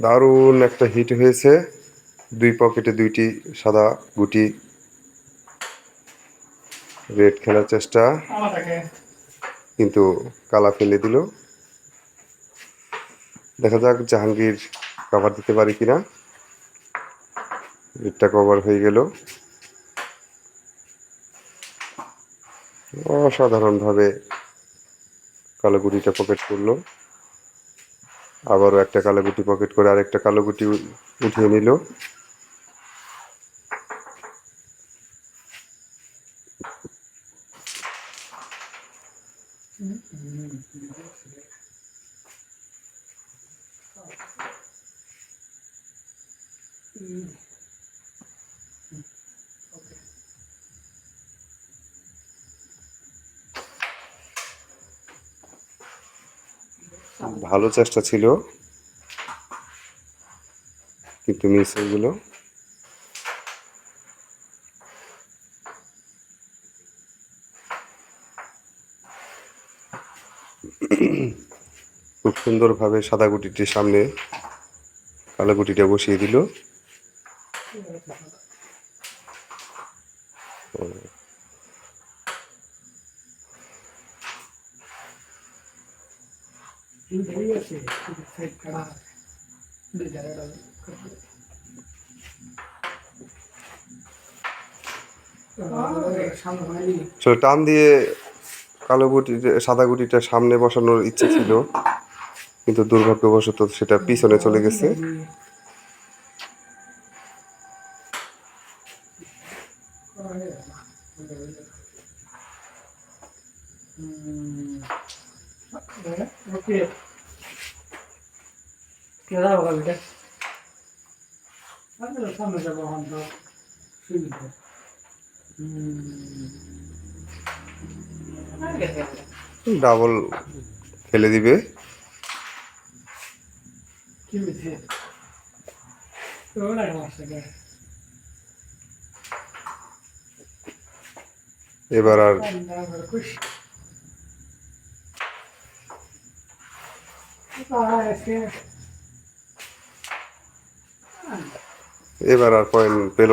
দারুণ একটা হিট হয়েছে। 2 পকেটে 2টি সাদা গুটি। রেড খেলার চেষ্টা, কিন্তু কালা ফেলে দিল। দেখা যাক জাহাঙ্গীর কভার দিতে পারে কিনা। রেডটা কভার হয়ে গেল অসাধারণভাবে। কালো গুটিটা পকেট করলো, আবারও একটা কালো গুটি পকেট করে আরেকটা কালো গুটি উঠিয়ে নিল। ভালো চেষ্টা ছিল, কিন্তু মিস হয়ে গেল। খুব সুন্দরভাবে সাদা গুটিটির সামনে কালো গুটিটা বসিয়ে দিল। টান দিয়ে কালো গুটি সাদা গুটিটা সামনে বসানোর ইচ্ছে ছিল, কিন্তু দুর্ভাগ্যবশত সেটা পিছনে চলে গেছে। ডাবল ফেলে দিবে। এবার আর পয়েন্ট পেল